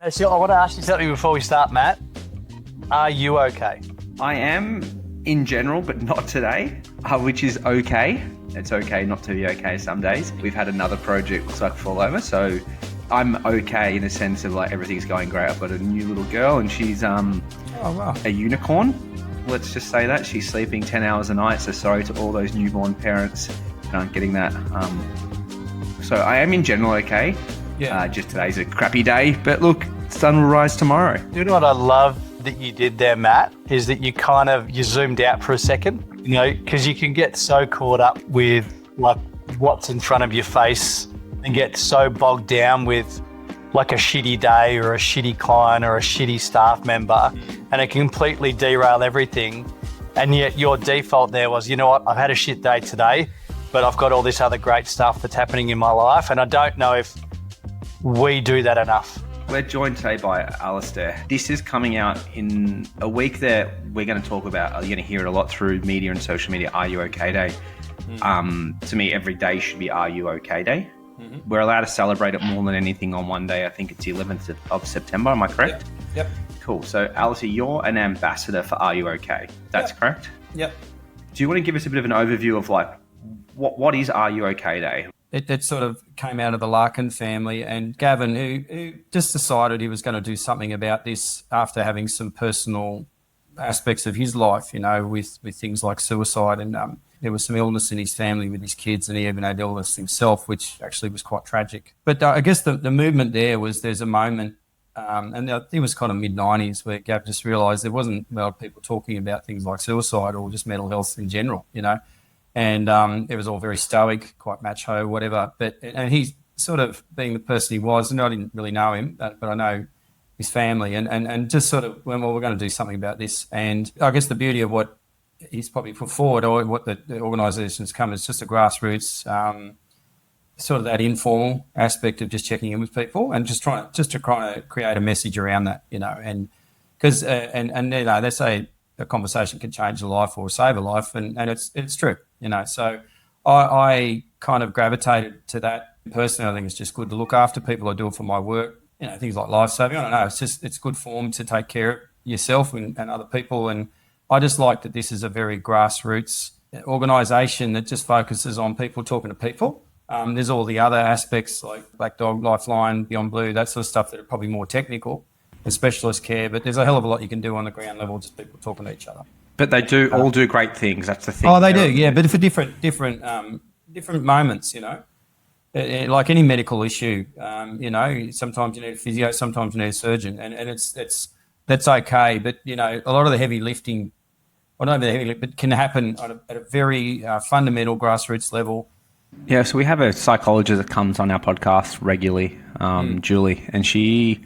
So I want to ask you something before we start, Matt. Are you okay? I am in general, but not today, which is okay. It's okay not to be okay some days. We've had another project looks like fall over, so I'm okay in the sense of like everything's going great. I've got a new little girl and she's a unicorn. Let's just say that. She's sleeping 10 hours a night, so sorry to all those newborn parents getting that. So I am in general okay. Yeah. Just today's a crappy day, but look, the sun will rise tomorrow. You know what I love that you did there, Matt, is that you zoomed out for a second, because you can get so caught up with like what's in front of your face and get so bogged down with like a shitty day or a shitty client or a shitty staff member, and it can completely derail everything. And yet your default there was, you know what, I've had a shit day today, but I've got all this other great stuff that's happening in my life. And I don't know if we do that enough. We're joined today by Alistair. This is coming out in a week that we're going to talk about. You're going to hear it a lot through media and social media. Are You OK Day? To me, every day should be Are You OK Day? Mm-hmm. We're allowed to celebrate it more than anything on one day. I think it's the 11th of September. Am I correct? Yep. Cool. So, Alistair, you're an ambassador for Are You OK? That's correct? Yep. Do you want to give us a bit of an overview of like what is Are You OK Day? It sort of came out of the Larkin family, and Gavin, who just decided he was going to do something about this after having some personal aspects of his life, with things like suicide, and there was some illness in his family with his kids, and he even had illness himself, which actually was quite tragic. But I guess the movement there was there's a moment, and I think it was kind of mid-90s, where Gav just realised there wasn't a lot of people talking about things like suicide or just mental health in general, And it was all very stoic, quite macho, whatever. And he's sort of being the person he was, and I didn't really know him, but I know his family, and just sort of went, well, we're going to do something about this. And I guess the beauty of what he's probably put forward, or what the organisation's come, is just a grassroots, sort of that informal aspect of just checking in with people and just trying to create a message around that, and because they say a conversation can change a life or save a life, and it's true, So I kind of gravitated to that personally. I think it's just good to look after people. I do it for my work, things like life saving. I don't know, it's good form to take care of yourself and other people. And I just like that this is a very grassroots organisation that just focuses on people talking to people. There's all the other aspects like Black Dog, Lifeline, Beyond Blue, that sort of stuff that are probably more technical and specialist care, but there's a hell of a lot you can do on the ground level, just people talking to each other. But they do all do great things. That's the thing. Oh, they do, yeah. But for different moments, like any medical issue, sometimes you need a physio, sometimes you need a surgeon, and that's okay. But a lot of the heavy lifting, well, not the heavy lift, but can happen at a very fundamental grassroots level. Yeah, so we have a psychologist that comes on our podcast regularly, Julie, and she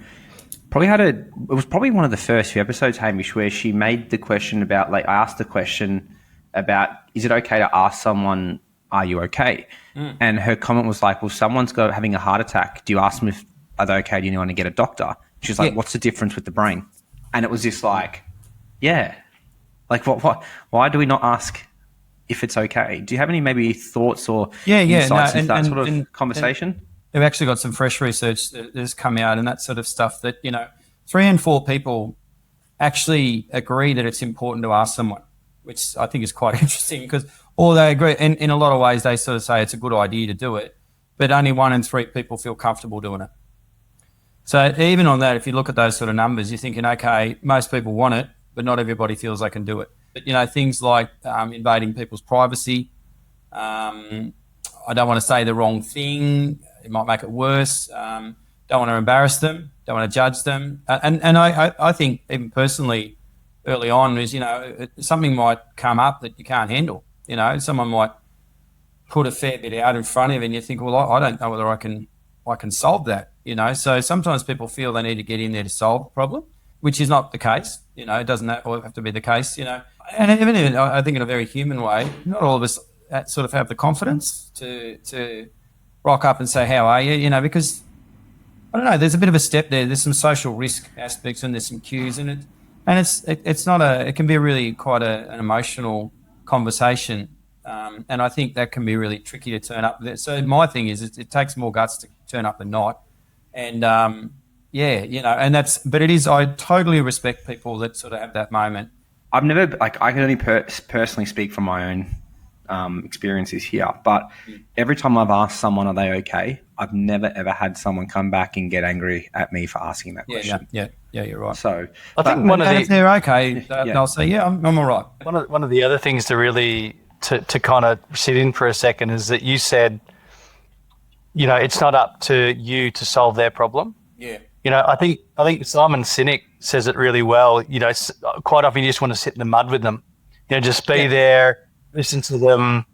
probably it was probably one of the first few episodes, Hamish, where she made the question about, I asked the question about, is it okay to ask someone, are you okay? And her comment was like, well, someone's having a heart attack. Do you ask them are they okay? Do you want to get a doctor? She's like, what's the difference with the brain? And it was just like, yeah, like what? Why do we not ask if it's okay? Do you have any maybe thoughts or insights into that sort of conversation? They've actually got some fresh research that has come out and that sort of stuff that, 3 in 4 people actually agree that it's important to ask someone, which I think is quite interesting because all they agree, and in a lot of ways they sort of say it's a good idea to do it, but only 1 in 3 people feel comfortable doing it. So even on that, if you look at those sort of numbers, you're thinking, okay, most people want it, but not everybody feels they can do it. But, things like invading people's privacy, I don't want to say the wrong thing, it might make it worse. Don't want to embarrass them. Don't want to judge them. And I think even personally, early on, is something might come up that you can't handle. Someone might put a fair bit out in front of you, and you think, well, I don't know whether I can solve that. So sometimes people feel they need to get in there to solve the problem, which is not the case. It doesn't always have to be the case. And even I think in a very human way, not all of us sort of have the confidence to rock up and say, how are you? Because I don't know, there's a bit of a step there. There's some social risk aspects and there's some cues in it. And it can be really quite an emotional conversation. And I think that can be really tricky to turn up. So my thing is it takes more guts to turn up than not. And Yeah, but it is, I totally respect people that sort of have that moment. I've never, like, I can only personally speak from my own experiences here, but every time I've asked someone, are they okay? I've never, ever had someone come back and get angry at me for asking that question. Yeah, you're right. So I think if they're okay, they'll say, yeah, I'm all right. One of the other things to really, to kind of sit in for a second is that you said, it's not up to you to solve their problem. Yeah. I think Simon Sinek says it really well. Quite often you just want to sit in the mud with them. Just be there, listen to them,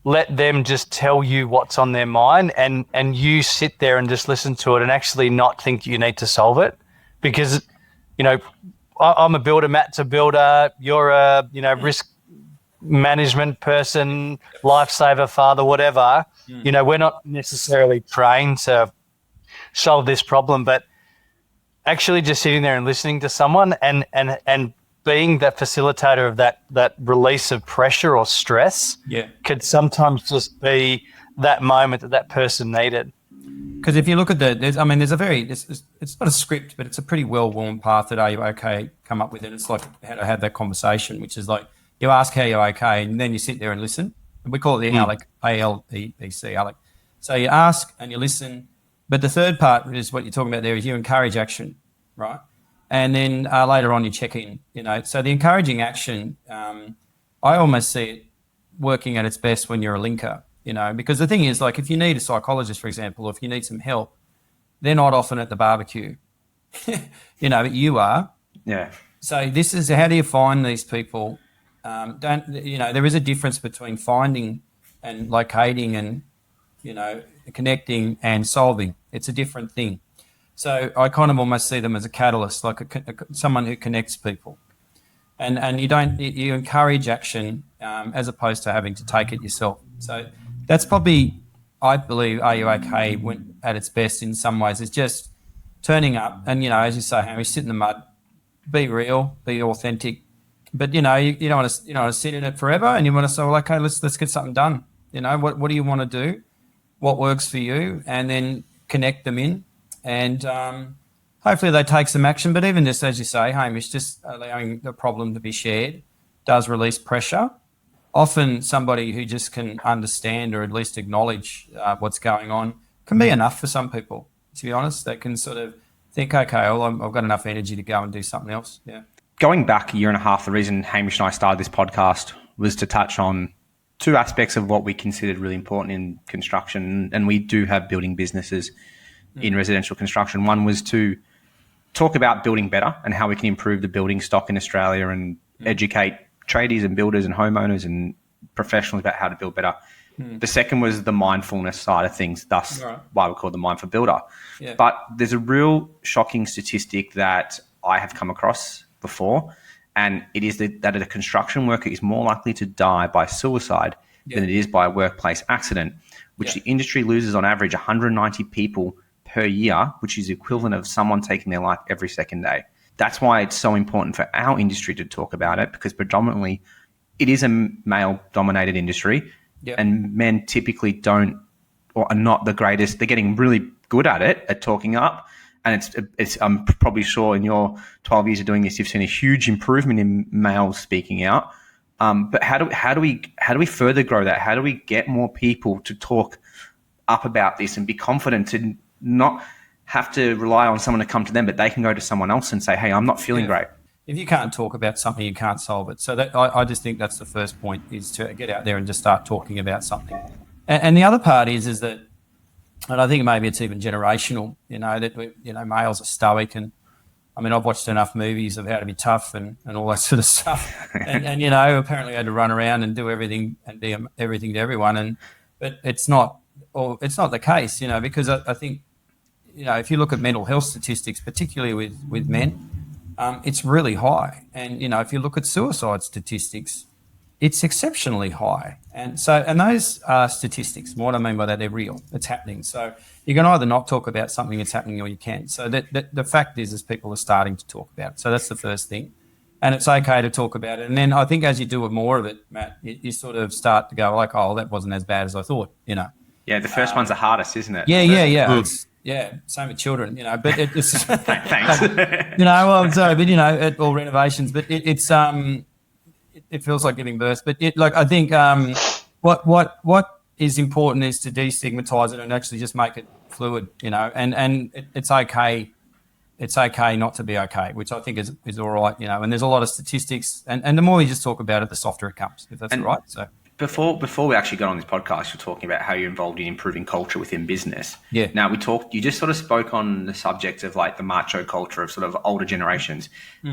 let them just tell you what's on their mind, and you sit there and just listen to it and actually not think you need to solve it. Because, I'm a builder, Matt's a builder, you're a, risk management person, lifesaver, father, whatever. We're not necessarily trained to solve this problem, but actually just sitting there and listening to someone and being that facilitator of that release of pressure or stress could sometimes just be that moment that person needed. Because if you look at there's a very, it's not a script, but it's a pretty well-worn path that RUOK come up with, and it's like how to have that conversation, which is like you ask how you're okay, and then you sit there and listen. And we call it the ALEC, ALEC, ALEC. So you ask and you listen. But the third part is what you're talking about there is you encourage action, right? And then later on you check in, So the encouraging action, I almost see it working at its best when you're a linker, because the thing is, like, if you need a psychologist, for example, or if you need some help, they're not often at the barbecue, but you are. Yeah. So this is, how do you find these people? There is a difference between finding and locating and, connecting and solving. It's a different thing. So I kind of almost see them as a catalyst, like someone who connects people, and you encourage action as opposed to having to take it yourself. So that's probably, I believe, RUOK went at its best in some ways. It's just turning up and, as you say, Hamish, sit in the mud, be real, be authentic, but you don't want to sit in it forever, and you want to say, well, okay, let's get something done. What do you want to do? What works for you? And then connect them in. And hopefully they take some action. But even just, as you say, Hamish, just allowing the problem to be shared does release pressure. Often somebody who just can understand or at least acknowledge what's going on can be enough for some people, to be honest. They can sort of think, okay, well, I've got enough energy to go and do something else. Yeah. Going back a year and a half, the reason Hamish and I started this podcast was to touch on two aspects of what we considered really important in construction. And we do have building businesses in residential construction. One was to talk about building better and how we can improve the building stock in Australia and educate tradies and builders and homeowners and professionals about how to build better. The second was the mindfulness side of things, thus why we call the mindful builder. Yeah. But there's a real shocking statistic that I have come across before, and it is that a construction worker is more likely to die by suicide than it is by a workplace accident, which the industry loses on average 190 people per year, which is equivalent of someone taking their life every second day. That's why it's so important for our industry to talk about it, because predominantly it is a male-dominated industry, and men typically don't, or are not the greatest. They're getting really good at it, at talking up, and it's I'm probably sure in your 12 years of doing this, you've seen a huge improvement in males speaking out. But how do we further grow that? How do we get more people to talk up about this and be confident to not have to rely on someone to come to them, but they can go to someone else and say, hey, I'm not feeling great. If you can't talk about something, you can't solve it. So that I just think that's the first point, is to get out there and just start talking about something. And the other part is that, and I think maybe it's even generational, that males are stoic, and I mean, I've watched enough movies of how to be tough and all that sort of stuff. and apparently I had to run around and do everything and be everything to everyone. But it's not the case, because I think, if you look at mental health statistics, particularly with men, it's really high. And, if you look at suicide statistics, it's exceptionally high. And those are statistics. What I mean by that, they're real. It's happening. So you can either not talk about something that's happening, or you can. So the fact is people are starting to talk about it. So that's the first thing. And it's okay to talk about it. And then I think as you do more of it, Matt, you sort of start to go like, oh, that wasn't as bad as I thought, Yeah, the first one's the hardest, isn't it? Yeah. Yeah, same with children, but it's Thanks. well, I'm sorry, but all renovations, but it feels like giving birth. But I think what is important is to destigmatize it and actually just make it fluid, and it's okay. It's okay not to be okay, which I think is all right, and there's a lot of statistics, and the more you just talk about it, the softer it comes, if that's right. So before we actually got on this podcast, you're talking about how you're involved in improving culture within business. Yeah. Now you just sort of spoke on the subject of like the macho culture of sort of older generations.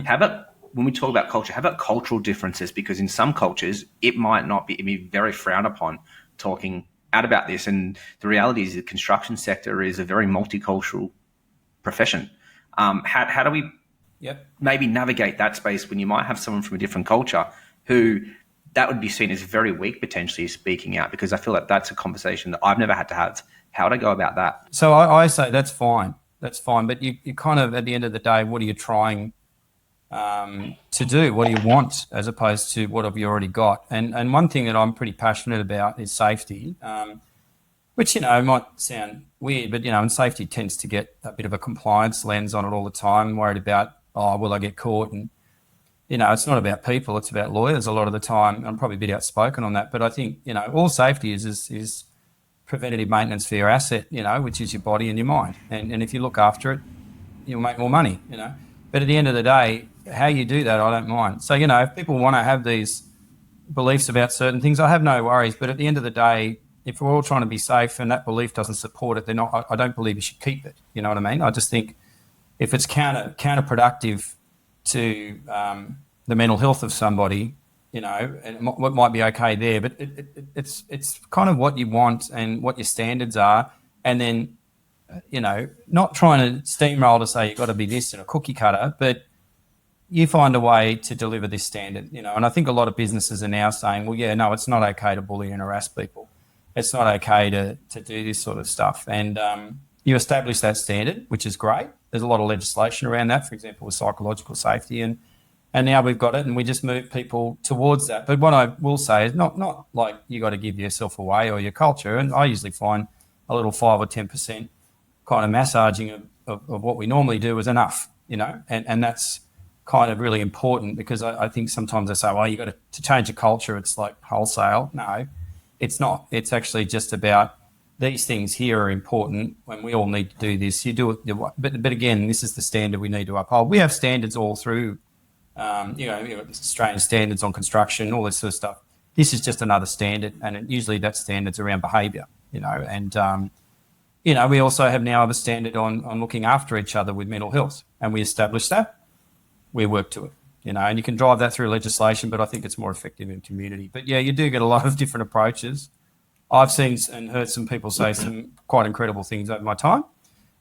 How about when we talk about culture, how about cultural differences? Because in some cultures, it might not be, it'd be very frowned upon talking out about this. And the reality is the construction sector is a very multicultural profession. How do we maybe navigate that space when you might have someone from a different culture who that would be seen as very weak, potentially speaking out? Because I feel like that's a conversation that I've never had to have. How would I go about that? So I say that's fine. That's fine. But you kind of, at the end of the day, what are you trying to do? What do you want as opposed to what have you already got? And one thing that I'm pretty passionate about is safety, which, might sound weird, but, and safety tends to get a bit of a compliance lens on it all the time, worried about, will I get caught? And, it's not about people, it's about lawyers a lot of the time. I'm probably a bit outspoken on that, but I think, all safety is preventative maintenance for your asset, which is your body and your mind. And if you look after it, you'll make more money, But at the end of the day, how you do that, I don't mind. So, if people want to have these beliefs about certain things, I have no worries. But at the end of the day, if we're all trying to be safe and that belief doesn't support it, then I don't believe you should keep it. You know what I mean? I just think if it's counterproductive to the mental health of somebody, and what might be okay there, but it's kind of what you want and what your standards are, and then not trying to steamroll to say you've got to be this and a cookie cutter, but you find a way to deliver this standard, And I think a lot of businesses are now saying, well, yeah, no, it's not okay to bully and harass people. It's not okay to do this sort of stuff. And you establish that standard, which is great. There's a lot of legislation around that, for example, with psychological safety. And now we've got it and we just move people towards that. But what I will say is not like you got to give yourself away or your culture. And I usually find a little 5 or 10% kind of massaging of what we normally do is enough, and that's kind of really important because I think sometimes I say, well, you got to change a culture. It's like wholesale. No, it's not. It's actually just about these things here are important when we all need to do this. You do it, but again, this is the standard we need to uphold. We have standards all through, Australian standards on construction, all this sort of stuff. This is just another standard, and usually that standard's around behaviour, and we also have now a standard on looking after each other with mental health, and we establish that. We work to it, and you can drive that through legislation, but I think it's more effective in community. But yeah, you do get a lot of different approaches. I've seen and heard some people say some quite incredible things over my time.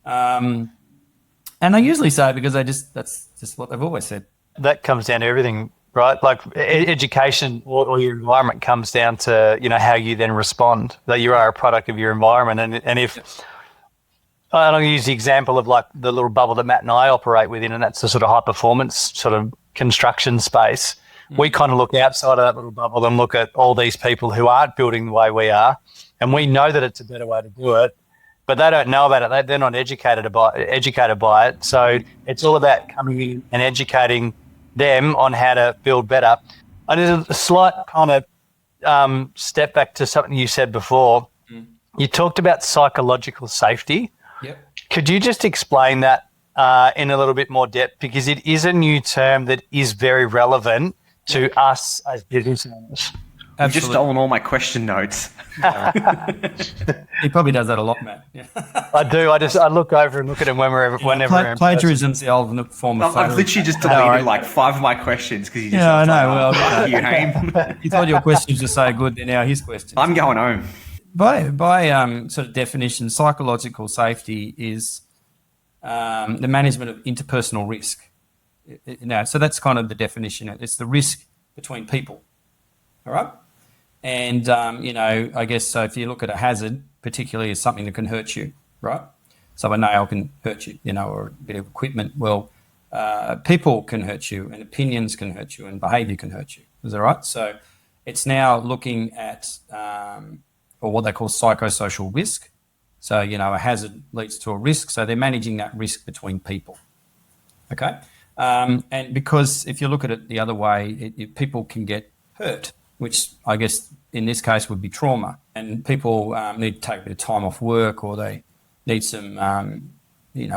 And they usually say it because that's just what they've always said. That comes down to everything, right? Like education or your environment comes down to, how you then respond, that you are a product of your environment. And if I'll use the example of like the little bubble that Matt and I operate within, and that's the sort of high performance sort of construction space. We kind of look outside of that little bubble and look at all these people who aren't building the way we are, and we know that it's a better way to do it, but they don't know about it. They're not educated by it. So it's all about coming in and educating them on how to build better. And there's a slight kind of step back to something you said before. You talked about psychological safety. Yep. Could you just explain that in a little bit more depth? Because it is a new term that is very relevant to us as business owners. You've just stolen all my question notes. He probably does that a lot, Matt. Yeah. I do. I look over and look at him whenever plagiarism's the old form of I've literally just deleted like 5 of my questions because you just I know. Well, you Haim. You thought your questions were so good, they're now his questions. I'm going home. By sort of definition, psychological safety is the management of interpersonal risk. So that's kind of the definition. It's the risk between people. All right. And, I guess so if you look at a hazard, particularly as something that can hurt you, right? So a nail can hurt you, or a bit of equipment. Well, people can hurt you and opinions can hurt you and behaviour can hurt you. Is that right? So it's now looking at or what they call psychosocial risk, So, a hazard leads to a risk. So they're managing that risk between people. Okay. And because if you look at it the other way, people can get hurt, which I guess in this case would be trauma. And people need to take a bit of time off work, or they need some,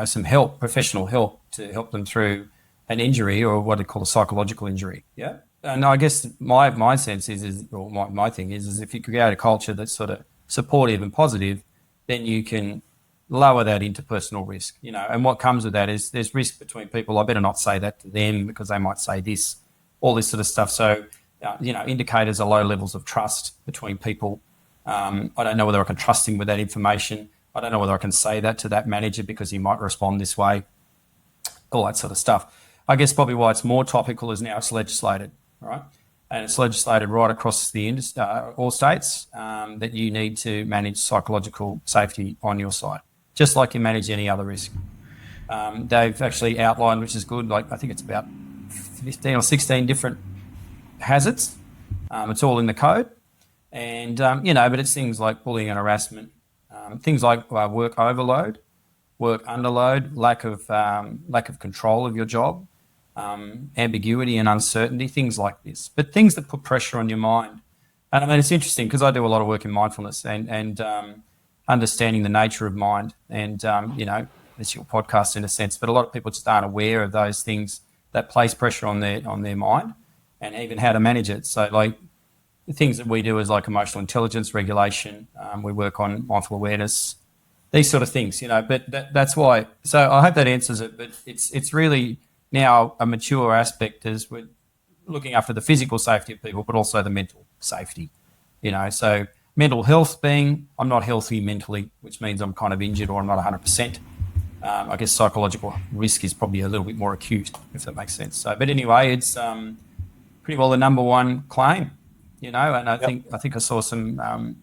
some help, professional help, to help them through an injury, or what they call a psychological injury. Yeah. And I guess my sense is or my thing is if you create a culture that's sort of supportive and positive, then you can lower that into personal risk, and what comes with that is there's risk between people. I better not say that to them because they might say this, all this sort of stuff. So, indicators are low levels of trust between people. I don't know whether I can trust him with that information. I don't know whether I can say that to that manager because he might respond this way, all that sort of stuff. I guess probably why it's more topical is now it's legislated, right? And it's legislated right across all states that you need to manage psychological safety on your site, just like you manage any other risk. They've actually outlined, which is good, like I think it's about 15 or 16 different hazards. It's all in the code. And, but it's things like bullying and harassment, things like work overload, work underload, lack of control of your job, ambiguity and uncertainty, things like this, but things that put pressure on your mind. And I mean, it's interesting because I do a lot of work in mindfulness and understanding the nature of mind. And, it's your podcast in a sense, but a lot of people just aren't aware of those things that place pressure on their mind and even how to manage it. So like the things that we do is like emotional intelligence regulation. We work on mindful awareness, these sort of things, but that's why. So I hope that answers it, but it's really now a mature aspect as we're looking after the physical safety of people, but also the mental safety, so mental health being I'm not healthy mentally, which means I'm kind of injured or I'm not 100%. I guess psychological risk is probably a little bit more acute, if that makes sense. So, but anyway, it's pretty well the number one claim, and I think I saw some,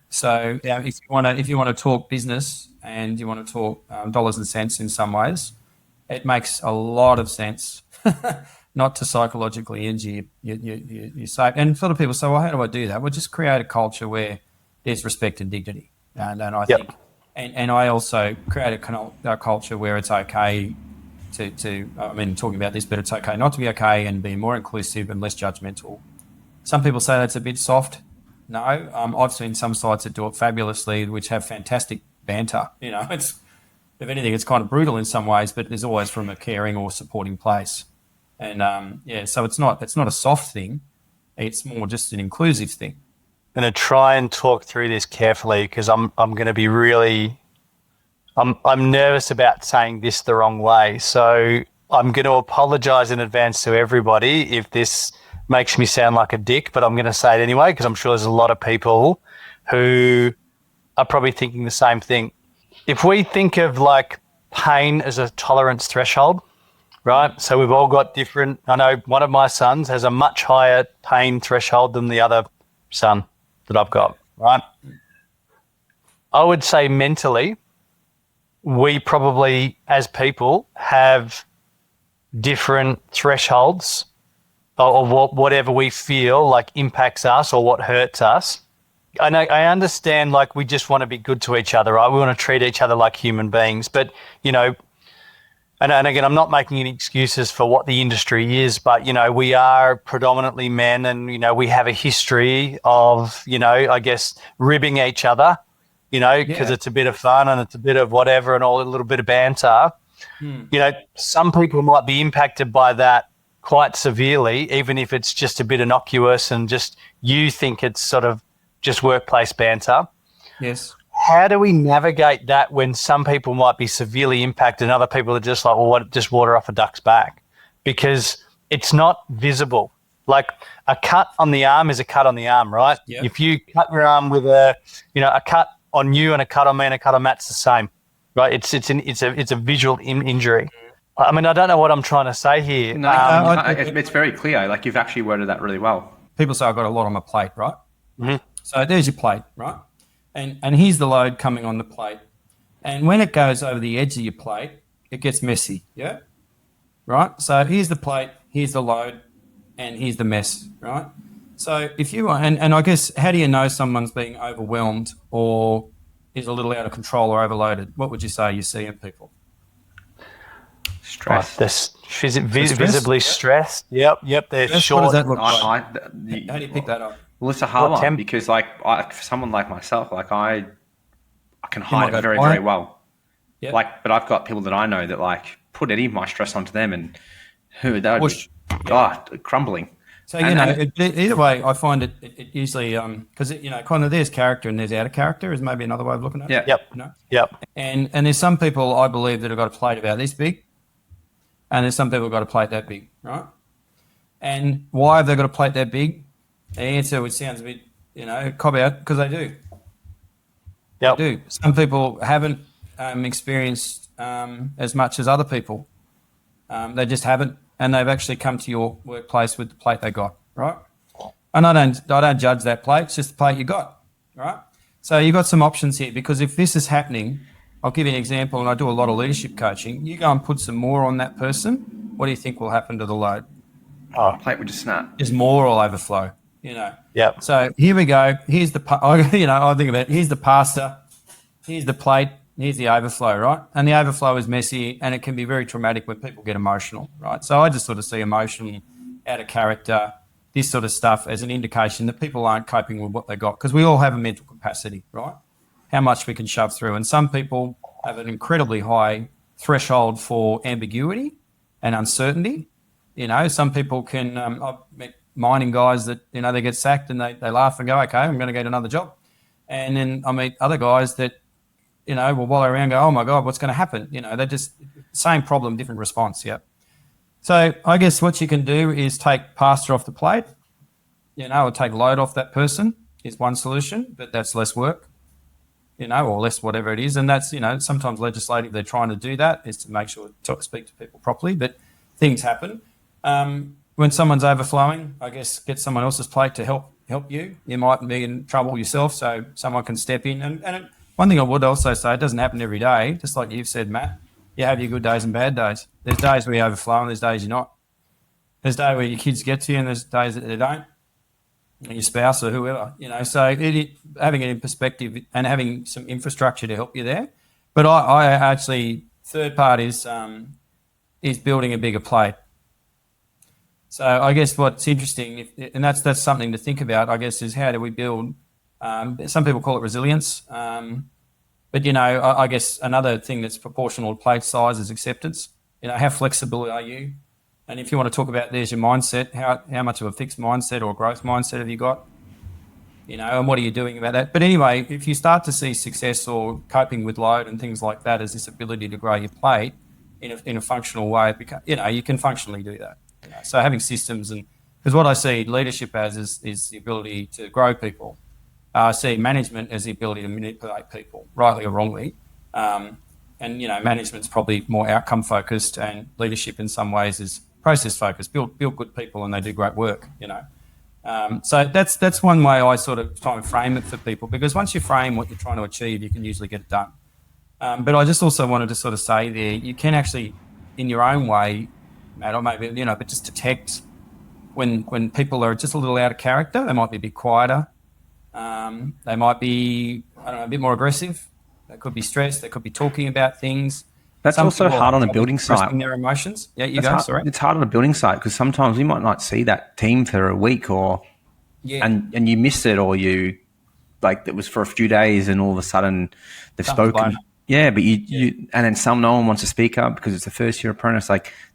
So if you want to talk business and you want to talk dollars and cents in some ways, it makes a lot of sense not to psychologically injure you safe. And a lot of people say, well, how do I do that? Well, just create a culture where there's respect and dignity. And I think, and I also create a culture where it's okay talking about this, but it's okay not to be okay and be more inclusive and less judgmental. Some people say that's a bit soft. No, I've seen some sites that do it fabulously, which have fantastic banter. It's, if anything, it's kind of brutal in some ways, but there's always from a caring or supporting place. And so it's not a soft thing. It's more just an inclusive thing. I'm going to try and talk through this carefully because I'm going to be really, I'm nervous about saying this the wrong way. So I'm going to apologize in advance to everybody if this makes me sound like a dick, but I'm going to say it anyway because I'm sure there's a lot of people who are probably thinking the same thing. If we think of like pain as a tolerance threshold, right? So we've all got different, I know one of my sons has a much higher pain threshold than the other son that I've got, right? I would say mentally, we probably as people have different thresholds of whatever we feel like impacts us or what hurts us. I understand like we just want to be good to each other, right? We want to treat each other like human beings, but and again, I'm not making any excuses for what the industry is, but we are predominantly men, and we have a history of I guess ribbing each other, because it's a bit of fun and it's a bit of whatever and a little bit of banter. Some people might be impacted by that quite severely, even if it's just a bit innocuous and just you think it's sort of just workplace banter. Yes. How do we navigate that when some people might be severely impacted and other people are just like, well, just water off a duck's back? Because it's not visible. Like a cut on the arm is a cut on the arm, right? Yep. If you cut your arm with a cut on you and a cut on me and a cut on Matt's the same, right? It's a visual injury. I mean, I don't know what I'm trying to say here. No, it's very clear. Like you've actually worded that really well. People say I've got a lot on my plate, right? Mm-hmm. So there's your plate, right? And here's the load coming on the plate. And when it goes over the edge of your plate, it gets messy, yeah? Right? So here's the plate, here's the load, and here's the mess, right? So if you are, and I guess, how do you know someone's being overwhelmed or is a little out of control or overloaded, what would you say you see in people? Stress. Visibly stressed. Yep. They're Stress, short. what does that look like? I, How do you pick that up? well, it's a hard What one because, like, for someone like myself, like I can might hide go it very, quiet. very well. Yep. Like, but I've got people that I know that like put any of my stress onto them, and that would Whoosh. be crumbling. So, And- either way, I find it usually, because, kind of there's character and there's outer character is maybe another way of looking at it. Yeah. Yep. You know? Yep. And there's some people I believe that have got a plate about this big, and there's some people who've got a plate that big, right? And why have they got a plate that big? The answer, which sounds a bit, cop out, because they do. Yep. They do. Some people haven't experienced as much as other people. They just haven't, and they've actually come to your workplace with the plate they got, right? And I don't judge that plate; it's just the plate you got, right? So you've got some options here, because if this is happening, I'll give you an example, and I do a lot of leadership coaching. You go and put some more on that person. What do you think will happen to the load? plate would just snap. There's more will overflow, Yep. So here we go. Here's the, I think about it. Here's the pasta. Here's the plate. Here's the overflow, right? And the overflow is messy, and it can be very traumatic when people get emotional, right? So I just sort of see emotion, out of character, this sort of stuff as an indication that people aren't coping with what they got, because we all have a mental capacity, right? How much we can shove through. And some people have an incredibly high threshold for ambiguity and uncertainty. Some people can, I've met mining guys that, they get sacked and they laugh and go, okay, I'm going to get another job. And then I meet other guys that, will wallow around and go, oh my God, what's going to happen? They're just same problem, different response. Yep. So I guess what you can do is take pasta off the plate, or take load off that person is one solution, but that's less work, or less whatever it is. And that's, sometimes legislative, they're trying to do that, is to make sure to speak to people properly, but things happen. When someone's overflowing, I guess get someone else's plate to help you. You might be in trouble yourself, so someone can step in. And one thing I would also say, it doesn't happen every day, just like you've said, Matt. You have your good days and bad days. There's days where you overflow and there's days you're not. There's days where your kids get to you and there's days that they don't. And your spouse or whoever, So having it in perspective and having some infrastructure to help you there. But I actually, third part is building a bigger plate. So I guess what's interesting, and that's something to think about, I guess, is how do we build, some people call it resilience, but, I guess another thing that's proportional to plate size is acceptance. How flexible are you? And if you want to talk about there's your mindset, how much of a fixed mindset or growth mindset have you got? And what are you doing about that? But anyway, if you start to see success or coping with load and things like that as this ability to grow your plate in a functional way, you can functionally do that. So having systems, and because what I see leadership as is the ability to grow people. I see management as the ability to manipulate people, rightly or wrongly. And management's probably more outcome focused, and leadership in some ways is process focused. Build good people, and they do great work. So that's one way I sort of try and frame it for people, because once you frame what you're trying to achieve, you can usually get it done. But I just also wanted to sort of say there, you can actually, in your own way, Matt, or maybe but just detect when people are just a little out of character. They might be a bit quieter. They might be, a bit more aggressive. They could be stressed. They could be talking about things. That's Some also people hard are on a building site. expressing their emotions. Yeah, you That's go. hard, Sorry. It's hard on a building site because sometimes you might not see that team for a week and you missed it, or you it was for a few days and all of a sudden they've Something's spoken. blown up. Yeah, but you and then no one wants to speak up because it's the first year apprentice.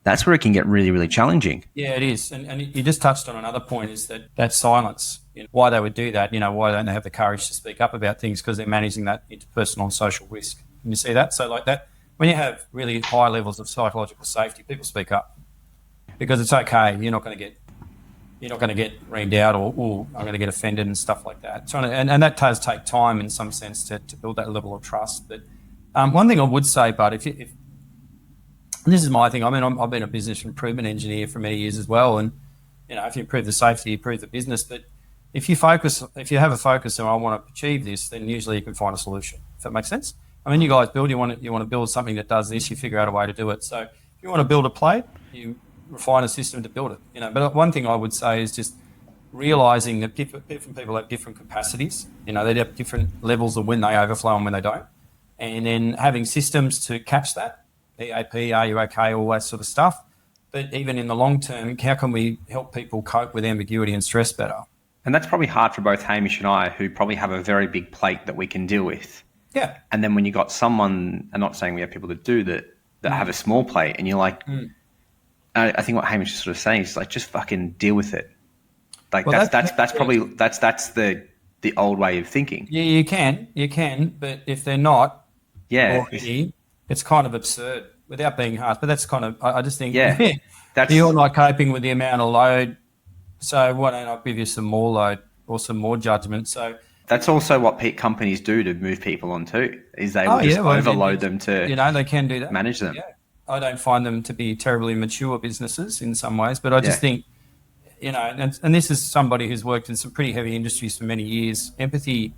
That's where it can get really, really challenging. Yeah, it is. And you just touched on another point, is that silence. Why they would do that, why don't they have the courage to speak up about things? Because they're managing that interpersonal and social risk. Can you see that? So like that, when you have really high levels of psychological safety, people speak up because it's okay. You're not going to get reamed out or I'm going to get offended and stuff like that. And that does take time in some sense to build that level of trust. But one thing I would say, Bud, if this is my thing, I've been a business improvement engineer for many years as well, and if you improve the safety, you improve the business. But if you have a focus and I want to achieve this, then usually you can find a solution. If that makes sense. You guys build. You want to build something that does this. You figure out a way to do it. So if you want to build a plate, you refine a system to build it. But one thing I would say is just realizing that different people have different capacities. They have different levels of when they overflow and when they don't. And then having systems to catch that, EAP, are you okay, all that sort of stuff. But even in the long term, how can we help people cope with ambiguity and stress better? And that's probably hard for both Hamish and I, who probably have a very big plate that we can deal with. Yeah. And then when you got someone, I'm not saying we have people that do that have a small plate, and you're like, I think what Hamish is sort of saying is like, just fucking deal with it. Like that's probably the old way of thinking. Yeah, you can, but if they're not, already, it's kind of absurd without being harsh. But that's kind of, I just think, you're not coping with the amount of load. So why don't I give you some more load or some more judgment? So that's also what companies do to move people on too, is they will just overload them to, they can do that. Manage them. Yeah. I don't find them to be terribly mature businesses in some ways, but I just think, and this is somebody who's worked in some pretty heavy industries for many years. Empathy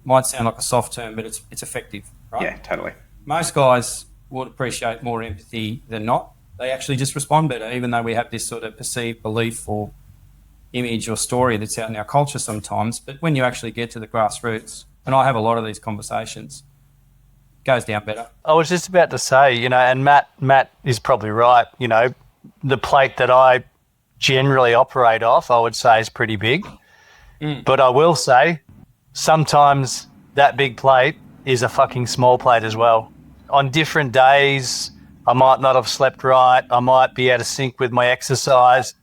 might sound like a soft term, but it's effective, right? Yeah, totally. Most guys would appreciate more empathy than not. They actually just respond better, even though we have this sort of perceived belief or image or story that's out in our culture sometimes. But when you actually get to the grassroots, and I have a lot of these conversations, it goes down better. I was just about to say, and Matt is probably right. The plate that I generally operate off, I would say, is pretty big. But I will say, sometimes that big plate is a fucking small plate as well. On different days, I might not have slept right. I might be out of sync with my exercise.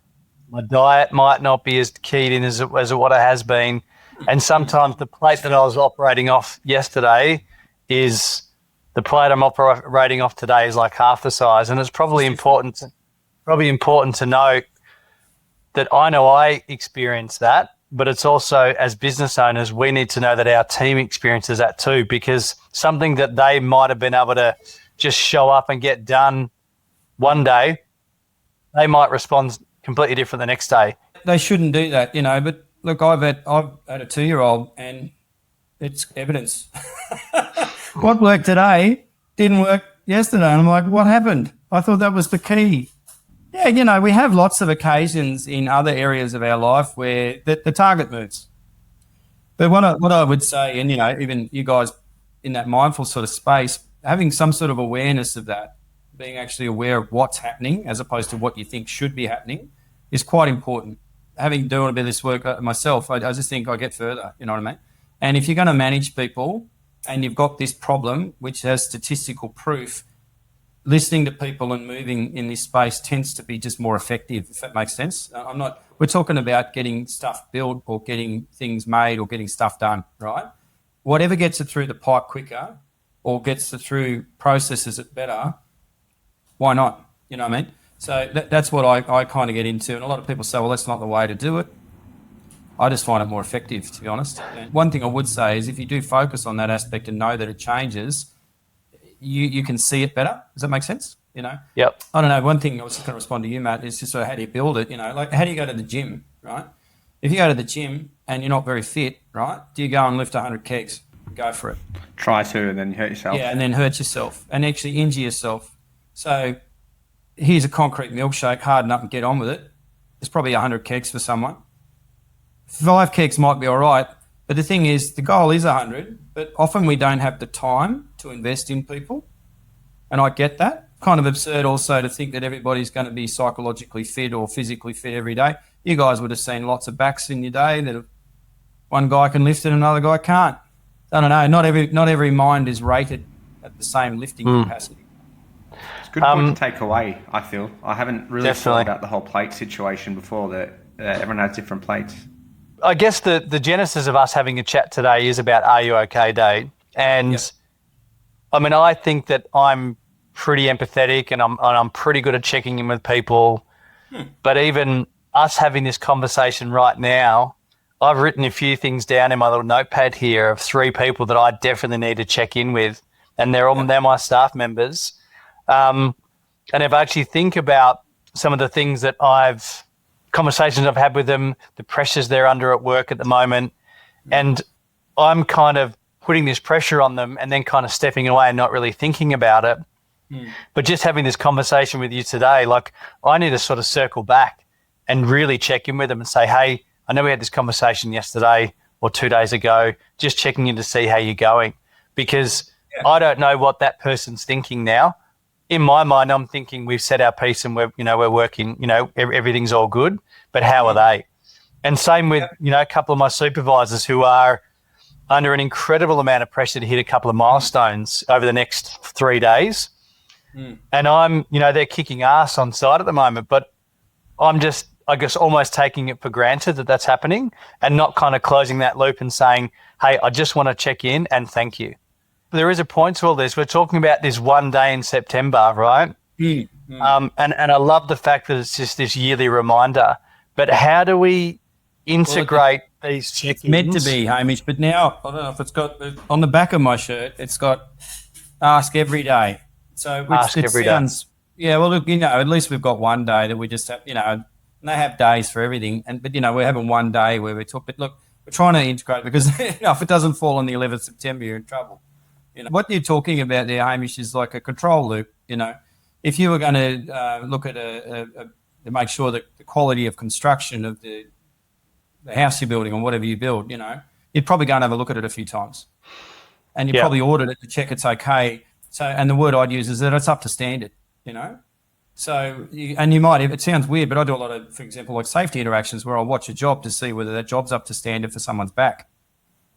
My diet might not be as keyed in as what it has been. And sometimes the plate that I was operating off yesterday is the plate I'm operating off today is like half the size. And it's probably important to note that I know I experience that, but it's also, as business owners, we need to know that our team experiences that too, because something that they might have been able to just show up and get done one day, they might respond completely different the next day. They shouldn't do that, but look, I've had a 2-year-old and it's evidence. What worked today didn't work yesterday. And I'm like, what happened? I thought that was the key. Yeah, we have lots of occasions in other areas of our life where the target moves. But what I would say, and, even you guys in that mindful sort of space, having some sort of awareness of that, being actually aware of what's happening as opposed to what you think should be happening is quite important. Having done a bit of this work myself, I just think I get further, you know what I mean? And if you're going to manage people and you've got this problem, which has statistical proof, listening to people and moving in this space tends to be just more effective, if that makes sense. We're talking about getting stuff built or getting things made or getting stuff done, right? Whatever gets it through the pipe quicker or gets it through processes it better, why not? You know what I mean? So that's what I kind of get into. And a lot of people say, well, that's not the way to do it. I just find it more effective, to be honest. And one thing I would say is if you do focus on that aspect and know that it changes, you can see it better. Does that make sense? Yep. I don't know. One thing I was just going to respond to you, Matt, is just sort of how do you build it? Like how do you go to the gym, right? If you go to the gym and you're not very fit, right? Do you go and lift 100 kegs? Go for it. Try to and then hurt yourself. Yeah, and then hurt yourself and actually injure yourself. So here's a concrete milkshake, harden up and get on with it. There's probably 100 kegs for someone. 5 kegs might be all right. But the thing is, the goal is 100, but often we don't have the time to invest in people. And I get that. Kind of absurd also to think that everybody's going to be psychologically fit or physically fit every day. You guys would have seen lots of backs in your day that one guy can lift it and another guy can't. I don't know. Not every mind is rated at the same lifting capacity. It's a good point to take away, I feel. I haven't really thought about the whole plate situation before, that everyone has different plates. I guess the genesis of us having a chat today is about Are You OK Day. And I mean, I think that I'm pretty empathetic and I'm pretty good at checking in with people. But even us having this conversation right now, I've written a few things down in my little notepad here of 3 people that I definitely need to check in with. And they're my staff members. And if I actually think about some of the things that conversations I've had with them, the pressures they're under at work at the moment, and I'm kind of putting this pressure on them and then kind of stepping away and not really thinking about it. But just having this conversation with you today, like I need to sort of circle back and really check in with them and say, hey, I know we had this conversation yesterday or 2 days ago, just checking in to see how you're going, because I don't know what that person's thinking now. In my mind, I'm thinking we've said our piece and we're working, everything's all good, but how are they? And same with, a couple of my supervisors who are under an incredible amount of pressure to hit a couple of milestones over the next 3 days. And I'm, they're kicking ass on site at the moment, but I'm just, I guess, almost taking it for granted that that's happening and not kind of closing that loop and saying, hey, I just want to check in and thank you. There is a point to all this. We're talking about this one day in September, right? And I love the fact that it's just this yearly reminder. But how do we integrate these check-ins? It's meant to be, Hamish, but now, I don't know if it's got, on the back of my shirt, it's got ask every day. So ask every day. Yeah, well, look, at least we've got one day that we just have, and they have days for everything. But we're having one day where we talk, but look, we're trying to integrate because, if it doesn't fall on the 11th of September, you're in trouble. What you're talking about there, Hamish, is like a control loop. If you were going to look at to make sure that the quality of construction of the house you're building or whatever you build, you'd probably go and have a look at it a few times, and you'd probably audit it to check it's okay. So, and the word I'd use is that it's up to standard. So, you might, if it sounds weird, but I do a lot of, for example, like safety interactions where I'll watch a job to see whether that job's up to standard for someone's back.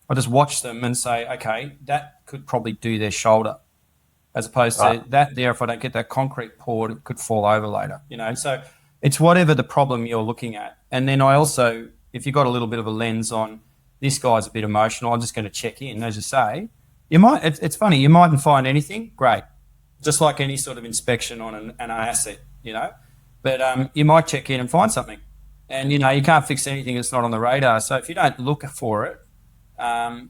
I just watch them and say, okay, that could probably do their shoulder, as opposed to that there, if I don't get that concrete poured, it could fall over later, So it's whatever the problem you're looking at. And then I also, if you've got a little bit of a lens on this guy's a bit emotional, I'm just going to check in, as you say. It's funny, you mightn't find anything, great. Just like any sort of inspection on an asset, But you might check in and find something. And, you can't fix anything that's not on the radar. So if you don't look for it, and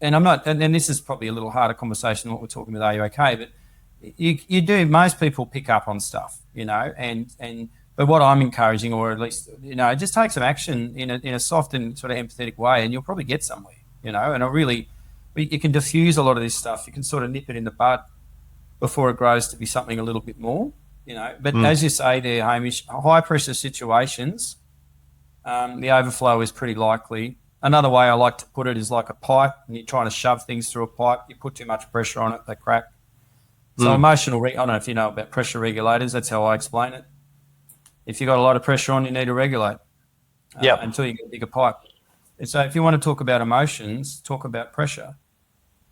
I'm not, and this is probably a little harder conversation than what we're talking with Are You OK? But you do, most people pick up on stuff, but what I'm encouraging, or at least, just take some action in a soft and sort of empathetic way, and you'll probably get somewhere, and you can diffuse a lot of this stuff. You can sort of nip it in the bud before it grows to be something a little bit more, But as you say there, Hamish, high pressure situations, the overflow is pretty likely. Another way I like to put it is like a pipe, and you're trying to shove things through a pipe. You put too much pressure on it, they crack. So I don't know if you know about pressure regulators. That's how I explain it. If you've got a lot of pressure on, you need to regulate until you get a bigger pipe. And so if you want to talk about emotions, talk about pressure.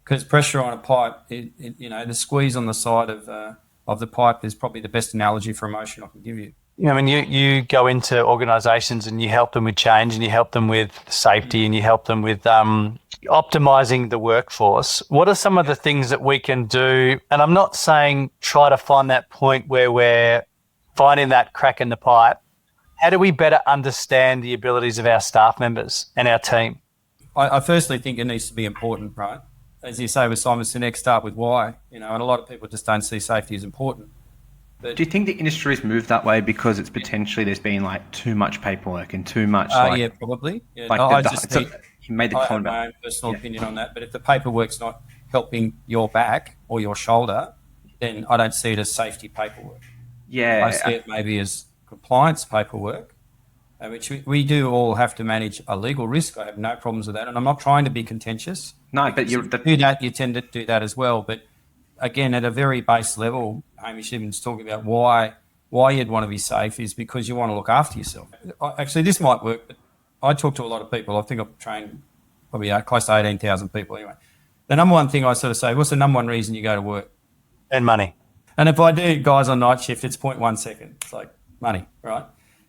Because pressure on a pipe, the squeeze on the side of the pipe is probably the best analogy for emotion I can give you. You go into organisations and you help them with change, and you help them with safety, and you help them with optimising the workforce. What are some of the things that we can do? And I'm not saying try to find that point where we're finding that crack in the pipe. How do we better understand the abilities of our staff members and our team? I firstly think it needs to be important, right? As you say with Simon Sinek, start with why, and a lot of people just don't see safety as important. But, do you think the industry's moved that way because it's potentially there's been like too much paperwork and too much? Yeah, probably. Yeah, like you made the I comment have my own personal opinion on that, but if the paperwork's not helping your back or your shoulder, then I don't see it as safety paperwork. Yeah, I see it maybe as compliance paperwork, which we do all have to manage a legal risk. I have no problems with that, and I'm not trying to be contentious. No, but you tend to do that as well. But again, at a very base level, Hamish Evans talking about why you'd want to be safe is because you want to look after yourself. Actually, this might work, but I talk to a lot of people. I think I've trained probably close to 18,000 people anyway. The number one thing I sort of say, what's the number one reason you go to work? And money. And if I do guys on night shift, it's 0.1 second. It's like money, right?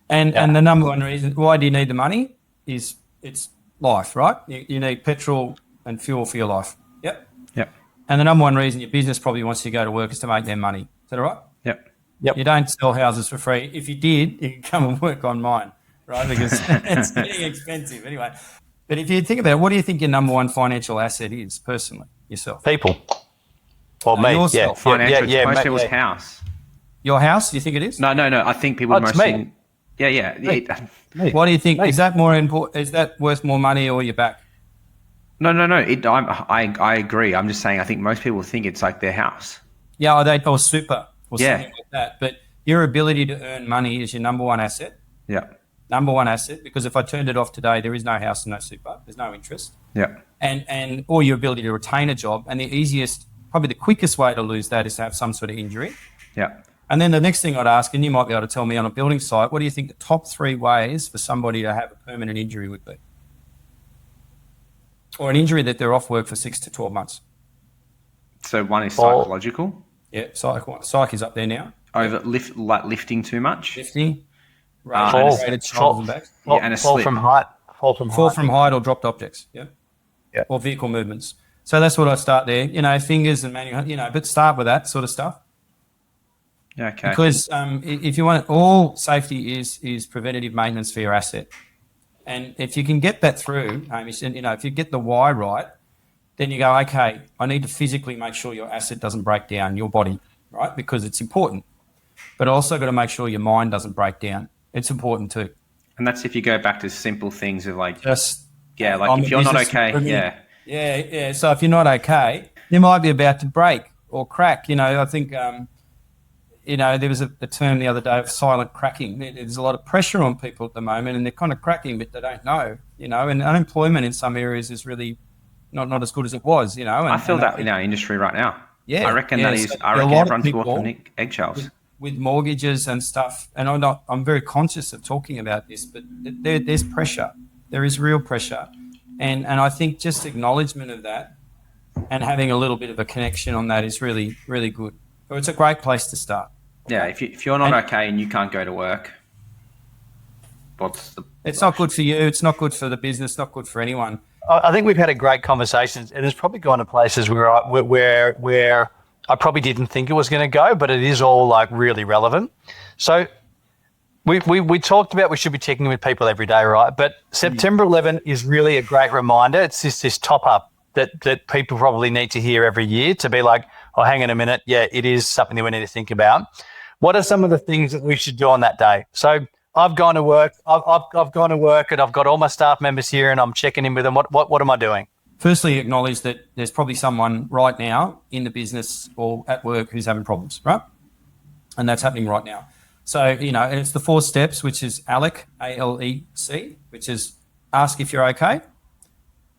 And the number one reason, why do you need the money is it's life, right? You need petrol and fuel for your life. Yep. And the number one reason your business probably wants you to go to work is to make their money. Is that all right? Yep. You don't sell houses for free. If you did, you could come and work on mine, right? Because it's getting expensive anyway. But if you think about it, what do you think your number one financial asset is personally, yourself? People. Or me, yourself. Financial. Most people's house. Your house, do you think it is? No. I think people mostly. Me. Yeah. Me. What do you think? Me. Is that more important? Is that worth more money or your back? No. I agree. I'm just saying I think most people think it's like their house. Yeah, or super or something like that. But your ability to earn money is your number one asset. Yeah. number one asset, because if I turned it off today, there is no house and no super, there's no interest. Yeah. And or your ability to retain a job. And the easiest, probably the quickest way to lose that is to have some sort of injury. Yeah. And then the next thing I'd ask, and you might be able to tell me on a building site, what do you think the top 3 ways for somebody to have a permanent injury would be? Or an injury that they're off work for 6 to 12 months. So one is psychological. Yeah, psych is up there now. Lifting too much. Lifting. Fall from height. Fall from height or dropped objects. Yeah. Yeah. Or vehicle movements. So that's what I start there. Fingers and manual, but start with that sort of stuff. Yeah, okay. Because if you want, all safety is preventative maintenance for your asset. And if you can get that through, Hamish, and if you get the why right, then you go, okay, I need to physically make sure your asset doesn't break down, your body, right? Because it's important. But also got to make sure your mind doesn't break down. It's important too. And that's if you go back to simple things of like, if you're not okay, Yeah. So if you're not okay, you might be about to break or crack. I think, there was a term the other day of silent cracking. There's a lot of pressure on people at the moment, and they're kind of cracking, but they don't know. And unemployment in some areas is really not as good as it was. I feel that in our industry right now. Yeah, I reckon that is. So I reckon everyone's walking on eggshells with mortgages and stuff. And I'm very conscious of talking about this, but there's pressure. There is real pressure, and I think just acknowledgement of that and having a little bit of a connection on that is really, really good. So it's a great place to start. Yeah, if you're not okay and you can't go to work, it's not good for you. It's not good for the business. Not good for anyone. I think we've had a great conversation, and it's probably gone to places where I probably didn't think it was going to go, but it is all like really relevant. So we talked about we should be checking with people every day, right? But September 11 is really a great reminder. It's just this top up that people probably need to hear every year to be like, oh, hang on a minute. Yeah, it is something that we need to think about. What are some of the things that we should do on that day? So I've gone to work. I've gone to work, and I've got all my staff members here, and I'm checking in with them. What am I doing? Firstly, acknowledge that there's probably someone right now in the business or at work who's having problems, right? And that's happening right now. So, and it's the 4 steps, which is ALEC, ALEC, which is ask if you're okay.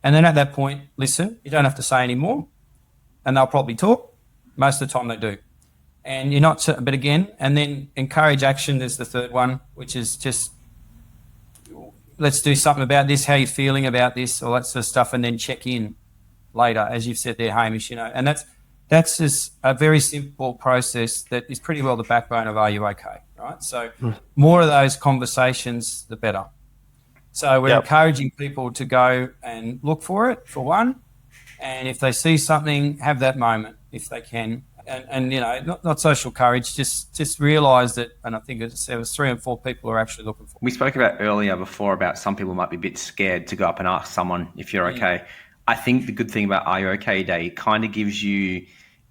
And then at that point, listen. You don't have to say any more, and they'll probably talk. Most of the time they do. And you're not, but again, and then encourage action is the 3rd one, which is just, let's do something about this, how you feeling about this, all that sort of stuff, and then check in later, as you've said there, Hamish, and that's just a very simple process that is pretty well the backbone of Are You Okay, right? So more of those conversations, the better. So we're encouraging people to go and look for it, for one, and if they see something, have that moment, if they can. And not social courage, just realise that, and I think there was 3 and 4 people who are actually looking for it. We spoke about earlier before about some people might be a bit scared to go up and ask someone if you're okay. I think the good thing about Are You Okay Day kind of gives you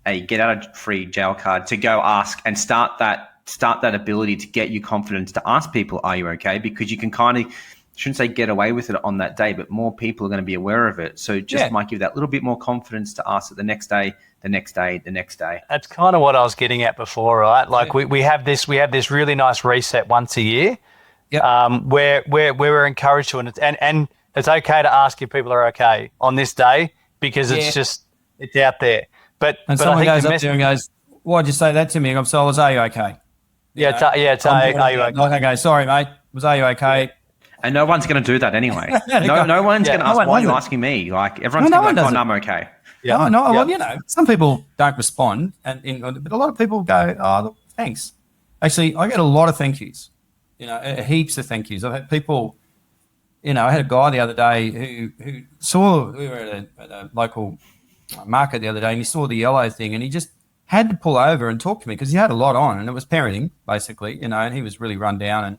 a get out of free jail card to go ask and start that ability to get you confidence to ask people, are you okay? Because you can kind of, shouldn't say get away with it on that day, but more people are going to be aware of it. So it just might give that little bit more confidence to ask it the next day, the next day, the next day. That's kind of what I was getting at before, right? Like we have this really nice reset once a year, where we're encouraged to, and it's okay to ask if people are okay on this day because it's out there. But someone I think goes up there and goes, "Why'd you say that to me?" I'm so, "Are you okay?" Are you okay? Like, okay, sorry, mate. Are you okay? And no one's going to do that anyway. No one's going to ask, why are you asking me? Like, everyone's going to be like, I'm okay. Yeah. Well, some people don't respond, but a lot of people go, oh, look, thanks. Actually, I get a lot of thank yous, heaps of thank yous. I've had people, I had a guy the other day who saw, we were at a local market the other day, and he saw the yellow thing, and he just had to pull over and talk to me because he had a lot on, and it was parenting, basically, and he was really run down and,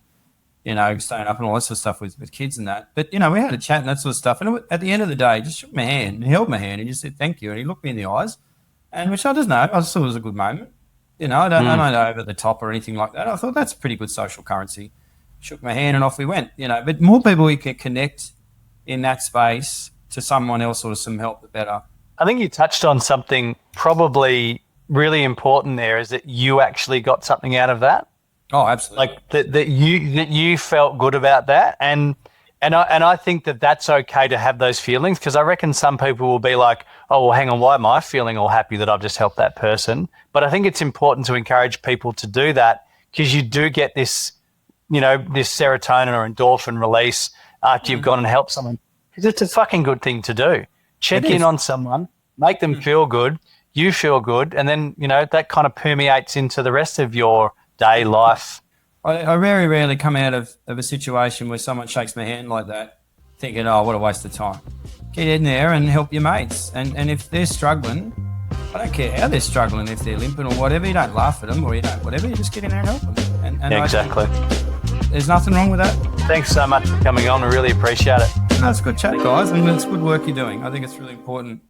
staying up and all that sort of stuff with kids and that. But, we had a chat and that sort of stuff. And at the end of the day, he just shook my hand and held my hand and just said, thank you. And he looked me in the eyes, and which I just know, I just thought it was a good moment. I'm not over the top or anything like that. I thought that's pretty good social currency. Shook my hand and off we went, but more people we can connect in that space to someone else or some help, the better. I think you touched on something probably really important there, is that you actually got something out of that. Oh, absolutely. Like that you felt good about that, and I think that that's okay to have those feelings, because I reckon some people will be like, oh, well, hang on, why am I feeling all happy that I've just helped that person? But I think it's important to encourage people to do that, because you do get this, this serotonin or endorphin release after you've gone and helped someone. Because it's a fucking good thing to do. Check in on someone, make them feel good, you feel good, and then, that kind of permeates into the rest of your day life. I very rarely come out of a situation where someone shakes my hand like that thinking, oh, what a waste of time. Get in there and help your mates. And if they're struggling, I don't care how they're struggling, if they're limping or whatever, you don't laugh at them or you don't whatever, you just get in there and help them. And yeah, exactly. There's nothing wrong with that. Thanks so much for coming on. I really appreciate it. No, it's good chat, guys, and it's good work you're doing. I think it's really important.